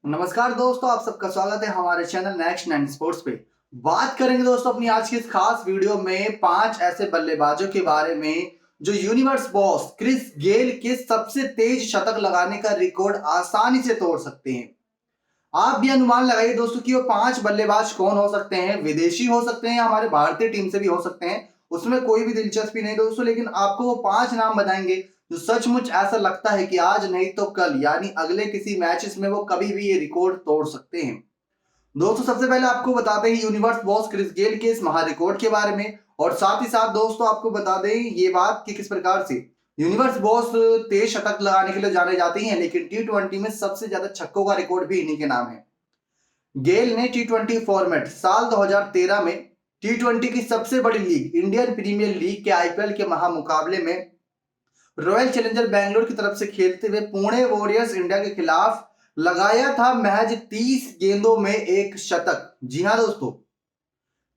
नमस्कार दोस्तों, आप सबका स्वागत है हमारे चैनल नेक्स्ट 9 स्पोर्ट्स पे। बात करेंगे दोस्तों अपनी आज की इस खास वीडियो में 5 ऐसे बल्लेबाजों के बारे में जो यूनिवर्स बॉस क्रिस गेल के सबसे तेज शतक लगाने का रिकॉर्ड आसानी से तोड़ सकते हैं। आप भी अनुमान लगाइए दोस्तों कि वो 5 बल्लेबाज कौन हो सकते हैं। विदेशी हो सकते हैं, हमारे भारतीय टीम से भी हो सकते हैं, उसमें कोई भी दिलचस्पी नहीं दोस्तों, लेकिन आपको वो 5 नाम बताएंगे जो सचमुच ऐसा लगता है कि आज नहीं तो कल यानी अगले किसी मैचेस में वो कभी भी ये रिकॉर्ड तोड़ सकते हैं। दोस्तों सबसे पहले आपको बताते हैं यूनिवर्स बॉस क्रिस गेल के इस महा रिकॉर्ड के बारे में, और साथ ही साथ दोस्तों आपको बता दें ये बात कि किस प्रकार से यूनिवर्स बॉस तेज शतक लगाने के लिए जाने जाते हैं, लेकिन T20 में सबसे ज्यादा छक्कों का रिकॉर्ड भी इन्हीं के नाम है। गेल ने T20 फॉर्मेट साल 2013 में T20 की सबसे बड़ी लीग इंडियन प्रीमियर लीग के आईपीएल के महामुकाबले में रॉयल चैलेंजर बेंगलोर की तरफ से खेलते हुए पुणे वॉरियर्स इंडिया के खिलाफ लगाया था महज 30 गेंदों में एक शतक। जी हां दोस्तों,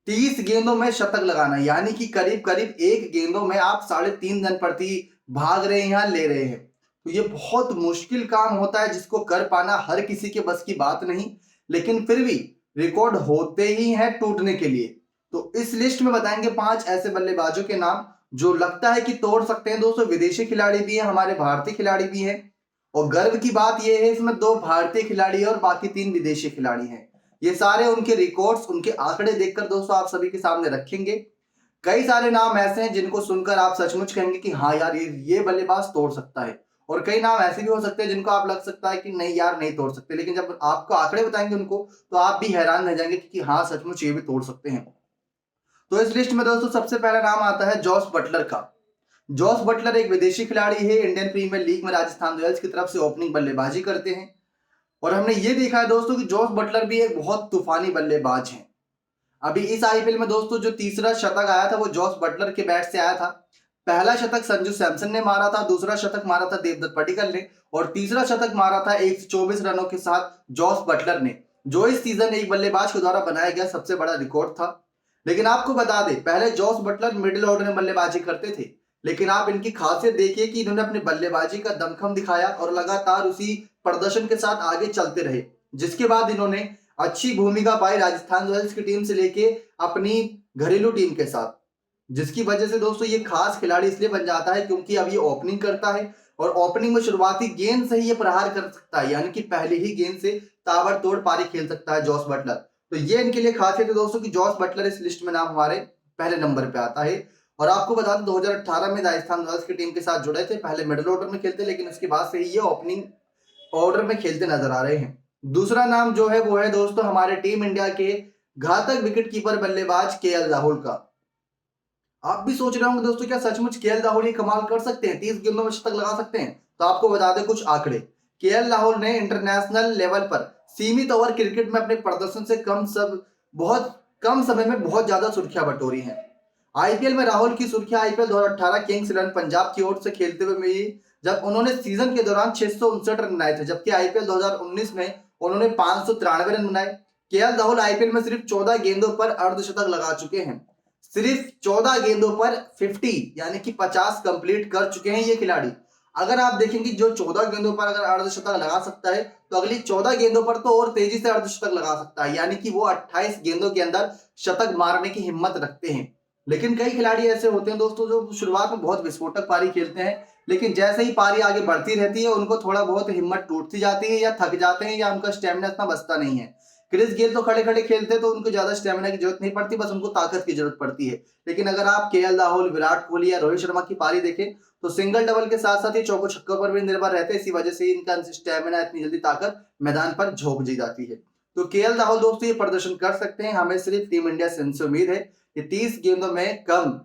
30 गेंदों में शतक लगाना यानी कि करीब करीब एक गेंदों में आप 3.5 रन प्रति भाग रहे हैं या ले रहे हैं। तो ये बहुत मुश्किल काम होता है जिसको कर पाना हर किसी के बस की बात नहीं, लेकिन फिर भी रिकॉर्ड होते ही हैं टूटने के लिए। तो इस लिस्ट में बताएंगे 5 ऐसे बल्लेबाजों के नाम जो लगता है कि तोड़ सकते हैं दोस्तों। विदेशी खिलाड़ी भी हैं, हमारे भारतीय खिलाड़ी भी हैं, और गर्व की बात यह है इसमें 2 भारतीय खिलाड़ी और बाकी 3 विदेशी खिलाड़ी हैं। ये सारे उनके रिकॉर्ड्स, उनके आंकड़े देखकर दोस्तों आप सभी के सामने रखेंगे। कई सारे नाम ऐसे हैं जिनको सुनकर आप सचमुच कहेंगे कि हाँ यार ये बल्लेबाज तोड़ सकता है, और कई नाम ऐसे भी हो सकते हैं जिनको आप लग सकता है कि नहीं यार नहीं तोड़ सकते, लेकिन जब आपको आंकड़े बताएंगे उनको तो आप भी हैरान रह जाएंगे कि हाँ सचमुच ये भी तोड़ सकते हैं। तो इस लिस्ट में दोस्तों सबसे पहला नाम आता है जॉस बटलर का। जॉस बटलर एक विदेशी खिलाड़ी है, इंडियन प्रीमियर लीग में राजस्थान रॉयल्स की तरफ से ओपनिंग बल्लेबाजी करते हैं, और हमने ये देखा है दोस्तों कि जॉस बटलर भी एक बहुत तूफानी बल्लेबाज हैं। अभी इस आईपीएल में दोस्तों जो तीसरा शतक आया था वो जॉस बटलर के बैट से आया था। पहला शतक संजू सैमसन ने मारा था, दूसरा शतक मारा था देवदत्त पडिक्कल ने, और तीसरा शतक मारा था 124 रनों के साथ जॉस बटलर ने, जो इस सीजन एक बल्लेबाज के द्वारा बनाया गया सबसे बड़ा रिकॉर्ड था। लेकिन आपको बता दें पहले जॉस बटलर मिडिल ऑर्डर में बल्लेबाजी करते थे, लेकिन आप इनकी खासियत देखिए कि इन्होंने अपनी बल्लेबाजी का दमखम दिखाया और लगातार उसी प्रदर्शन के साथ आगे चलते रहे, जिसके बाद इन्होंने अच्छी भूमिका पाई राजस्थान रॉयल्स की टीम से लेके अपनी घरेलू टीम के साथ, जिसकी वजह से दोस्तों ये खास खिलाड़ी इसलिए बन जाता है क्योंकि अब ये ओपनिंग करता है, और ओपनिंग में शुरुआती गेंद से ही ये प्रहार कर सकता है, यानी कि पहले ही गेंद से ताबड़तोड़ पारी खेल सकता है जॉस बटलर। तो ये इनके लिए खासियत है दोस्तों कि जॉस बटलर इस लिस्ट में नाम हमारे पहले नंबर पे आता है। और आपको बता दें 2018 में राजस्थान रॉयल्स की टीम के साथ जुड़े थे, पहले मिडिल ऑर्डर में खेलते, लेकिन उसके बाद से ही ये ओपनिंग ऑर्डर में खेलते नजर आ रहे हैं। दूसरा नाम जो है वो है दोस्तों हमारे टीम इंडिया के घातक विकेट कीपर बल्लेबाज केएल राहुल का। आप भी सोच रहे होंगे दोस्तों क्या सचमुच केएल राहुल ये कमाल कर सकते हैं, 30 गेंदों में शतक लगा सकते हैं? तो आपको बता दें कुछ आंकड़े। केएल राहुल ने इंटरनेशनल लेवल पर सीमित ओवर क्रिकेट में अपने प्रदर्शन से बहुत कम समय में बहुत ज्यादा सुर्खियां बटोरी हैं। आईपीएल में राहुल की सुर्खियां आईपीएल 2018 किंग्स 11 पंजाब की ओर से खेलते हुए मिली, जब उन्होंने सीजन के दौरान 659 रन बनाए थे, जबकि आईपीएल 2019 में उन्होंने 593 रन बनाए। केएल राहुल आईपीएल में सिर्फ 14 गेंदों पर अर्धशतक लगा चुके हैं, सिर्फ 14 गेंदों पर 50 यानी कि 50 कंप्लीट कर चुके हैं ये खिलाड़ी। अगर आप देखेंगे जो 14 गेंदों पर अगर अर्धशतक लगा सकता है तो अगली 14 गेंदों पर तो और तेजी से अर्धशतक लगा सकता है, यानी कि वो 28 गेंदों के अंदर शतक मारने की हिम्मत रखते हैं। लेकिन कई खिलाड़ी ऐसे होते हैं दोस्तों जो शुरुआत में बहुत विस्फोटक पारी खेलते हैं, लेकिन जैसे ही पारी आगे बढ़ती रहती है उनको थोड़ा बहुत हिम्मत टूटती जाती है, या थक जाते हैं, या उनका स्टेमिना इतना बचता नहीं है। क्रिस गेल तो खड़े खड़े खेलते हैं तो उनको ज्यादा स्टेमिना की जरूरत नहीं पड़ती, बस उनको ताकत की जरूरत पड़ती है। लेकिन अगर आप केएल राहुल, विराट कोहली या रोहित शर्मा की पारी देखें तो सिंगल डबल के साथ साथ ये चौको छक्कों पर भी निर्भर रहते हैं, इसी वजह से इनका स्टेमिना, इतनी जल्दी ताकत मैदान पर झोंक दी जाती है। तो केएल राहुल दोस्तों ये प्रदर्शन कर सकते हैं, हमें सिर्फ टीम इंडिया से इनसे उम्मीद है कि 30 गेंदों में कम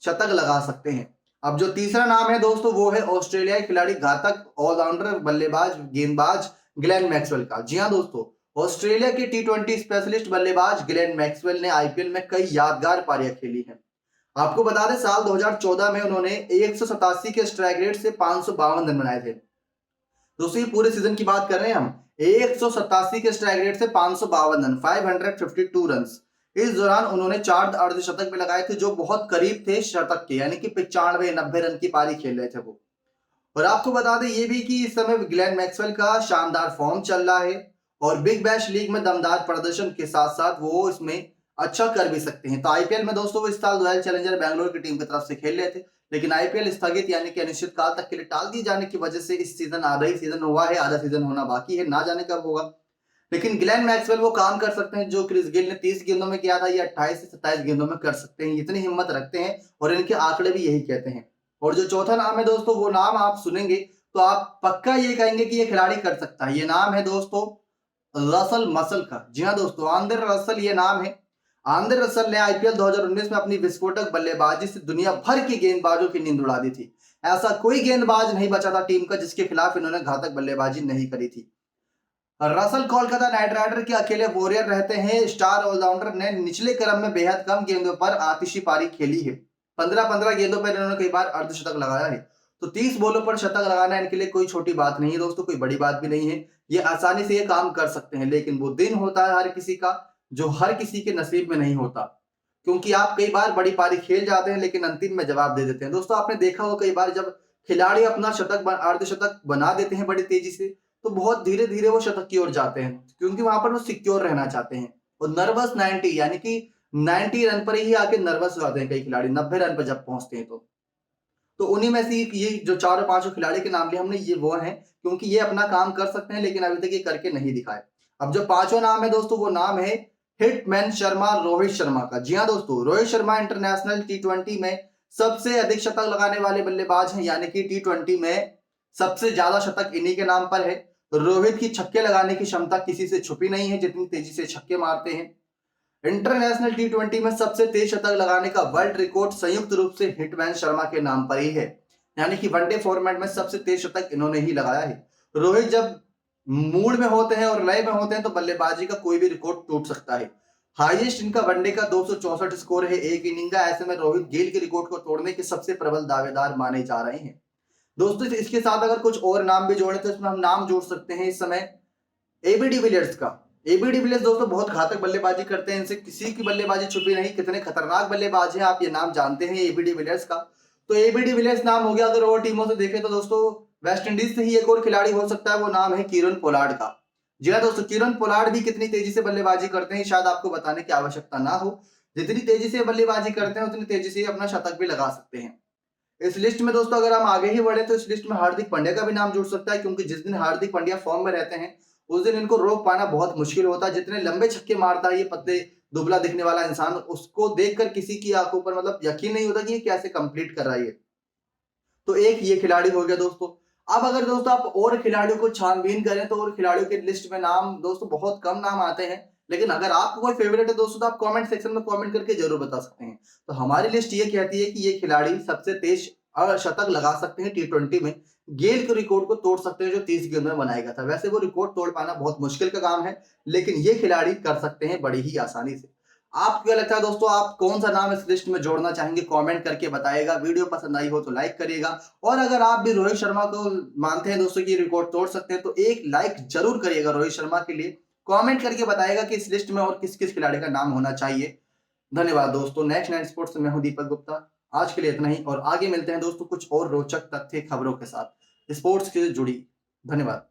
शतक लगा सकते हैं। अब जो तीसरा नाम है दोस्तों वो है ऑस्ट्रेलियाई खिलाड़ी, घातक ऑलराउंडर, बल्लेबाज, गेंदबाज ग्लेन मैक्सवेल का। जी हाँ दोस्तों, ऑस्ट्रेलिया के T20 स्पेशलिस्ट बल्लेबाज ग्लेन मैक्सवेल ने आईपीएल में कई यादगार पारियां खेली हैं। आपको बता दें साल 2014 में उन्होंने 187 के स्ट्राइक रेट से 552 रन बनाए थे। दोस्तों ये पूरे सीजन की बात कर रहे हैं हम, 187 के स्ट्राइक रेट से 552 रन, 552 रन। इस दौरान उन्होंने 4 अर्धशतक भी लगाए थे जो बहुत करीब थे शतक के, यानी कि 95-90 रन की पारी खेल रहे थे वो। और आपको बता दें ये भी कि इस समय ग्लेन मैक्सवेल का शानदार फॉर्म चल रहा है, और बिग बैश लीग में दमदार प्रदर्शन के साथ साथ वो इसमें अच्छा कर भी सकते हैं। तो आईपीएल में दोस्तों वो इस साल रॉयल चैलेंजर बैंगलोर की टीम की तरफ से खेल रहे थे, लेकिन आईपीएल स्थगित यानी कि अनिश्चित काल तक के लिए टाल दिए जाने की वजह से इस सीजन आधा ही सीजन हुआ है, आधा सीजन होना बाकी है, ना जाने कब होगा। लेकिन ग्लेन मैक्सवेल वो काम कर सकते हैं जो क्रिस गेल ने 30 गेंदों में किया था, ये 28 से 27 गेंदों में कर सकते हैं, इतनी हिम्मत रखते हैं और इनके आंकड़े भी यही कहते हैं। और जो चौथा नाम है दोस्तों, वो नाम आप सुनेंगे तो आप पक्का ये कहेंगे कि ये खिलाड़ी कर सकता है। ये नाम है दोस्तों रसल मसल का। जी हाँ दोस्तों, आंद्रे रसल ये नाम है। आंद्रे रसल ने आईपीएल 2019 में अपनी विस्फोटक बल्लेबाजी से दुनिया भर के गेंदबाजों की नींद उड़ा दी थी। ऐसा कोई गेंदबाज नहीं बचा था टीम का जिसके खिलाफ इन्होंने घातक बल्लेबाजी नहीं करी थी। रसल कोलकाता नाइट राइडर के अकेले वॉरियर रहते हैं। स्टार ऑलराउंडर ने निचले क्रम में बेहद कम गेंदों पर आतिशी पारी खेली है। 15-15 गेंदों पर इन्होंने कई बार अर्धशतक लगाया है। तो 30 बॉलों पर शतक लगाना इनके लिए कोई छोटी बात नहीं है दोस्तों, कोई बड़ी बात भी नहीं है। ये आसानी से ये काम कर सकते हैं, लेकिन वो दिन होता है हर किसी का जो हर किसी के नसीब में नहीं होता। क्योंकि आप कई बार बड़ी पारी खेल जाते हैं लेकिन अंतिम में जवाब दे देते हैं। दोस्तों आपने देखा हो कई बार जब खिलाड़ी अपना शतक अर्धशतक बना देते हैं बड़ी तेजी से, तो बहुत धीरे धीरे वो शतक की ओर जाते हैं क्योंकि वहां पर वो सिक्योर रहना चाहते हैं। और नर्वस 90 यानी कि 90 रन पर ही आके नर्वस हो जाते हैं कई खिलाड़ी 90 रन पर जब पहुंचते हैं। तो उन्हीं में से ये जो चारों पांचों खिलाड़ी के नाम लिए हमने, ये वो हैं क्योंकि ये अपना काम कर सकते हैं लेकिन अभी तक ये करके नहीं दिखाए। अब जो पांचवा नाम है दोस्तों, वो नाम है हिटमैन शर्मा, रोहित शर्मा का। जी हाँ दोस्तों, रोहित शर्मा इंटरनेशनल T20 में सबसे अधिक शतक लगाने वाले बल्लेबाज हैं, यानी कि T20 में सबसे ज्यादा शतक इन्हीं के नाम पर है। रोहित की छक्के लगाने की क्षमता किसी से छुपी नहीं है, जितनी तेजी से छक्के मारते हैं। इंटरनेशनल T20 में सबसे तेज शतक लगाने का वर्ल्ड रिकॉर्ड संयुक्त रूप से हिटमैन शर्मा के नाम पर ही है, यानी कि वनडे फॉर्मेट में सबसे तेज शतक इन्होंने ही लगाया है। रोहित जब मूड में होते हैं और लय में होते हैं तो बल्लेबाजी का कोई भी रिकॉर्ड टूट सकता है। हाईएस्ट इनका वनडे का 264 स्कोर है एक इनिंग का। ऐसे में रोहित गेल के रिकॉर्ड को तोड़ने के सबसे प्रबल दावेदार माने जा रहे हैं। दोस्तों इसके साथ अगर कुछ और नाम भी जोड़े तो इसमें हम नाम जोड़ सकते हैं इस समय एबी डिविलियर्स का। एबी डिविलियर्स दोस्तों बहुत घातक बल्लेबाजी करते हैं, इनसे किसी की बल्लेबाजी छुपी नहीं। कितने खतरनाक बल्लेबाज हैं, आप ये नाम जानते हैं एबी डिविलियर्स का। तो एबी डिविलियर्स नाम हो गया। अगर और टीमों से देखें तो दोस्तों वेस्ट इंडीज से ही एक और खिलाड़ी हो सकता है, वो नाम है कीरन पोलार्ड का। जी हाँ दोस्तों, कीरन पोलार्ड भी कितनी तेजी से बल्लेबाजी करते हैं शायद आपको बताने की आवश्यकता ना हो। जितनी तेजी से बल्लेबाजी करते हैं उतनी तेजी से अपना शतक भी लगा सकते हैं। इस लिस्ट में दोस्तों अगर हम आगे ही बढ़े तो इस लिस्ट में हार्दिक पांड्या का भी नाम जुड़ सकता है, क्योंकि जिस दिन हार्दिक पांड्या फॉर्म में रहते हैं उस दिन इनको रोक पाना बहुत मुश्किल होता है। जितने लंबे छक्के मारता है ये पतले दुबला दिखने वाला इंसान, उसको देखकर किसी की आंखों पर मतलब यकीन नहीं होता कि ये कैसे कंप्लीट कर रहा है। तो एक ये खिलाड़ी हो गया दोस्तों। अब अगर दोस्तों आप और खिलाड़ियों को छानबीन करें तो और खिलाड़ियों के लिस्ट में नाम दोस्तों बहुत कम नाम आते हैं, लेकिन अगर आपको कोई फेवरेट है दोस्तों तो आप कमेंट सेक्शन में कमेंट करके जरूर बता सकते हैं। तो हमारी लिस्ट ये कहती है कि ये खिलाड़ी सबसे तेज शतक लगा सकते हैं T20 में। गेल के रिकॉर्ड को तोड़ सकते हैं जो 30 गेंद में बनाया गया था। वैसे वो रिकॉर्ड तोड़ पाना बहुत मुश्किल का काम है, लेकिन ये खिलाड़ी कर सकते हैं बड़ी ही आसानी से। आपको क्या लगता है दोस्तों, आप कौन सा नाम इस लिस्ट में जोड़ना चाहेंगे? कमेंट करके बताइएगा। वीडियो पसंद आई हो तो लाइक करिएगा, और अगर आप भी रोहित शर्मा को मानते हैं दोस्तों कि रिकॉर्ड तोड़ सकते हैं तो एक लाइक जरूर करिएगा रोहित शर्मा के लिए। कमेंट करके बताइएगा कि इस लिस्ट में और किस किस खिलाड़ी का नाम होना चाहिए। धन्यवाद दोस्तों। नेक्स्ट 9 स्पोर्ट्स से मैं हूं दीपक गुप्ता। आज के लिए इतना ही, और आगे मिलते हैं दोस्तों कुछ और रोचक तथ्य खबरों के साथ स्पोर्ट्स से जुड़ी। धन्यवाद।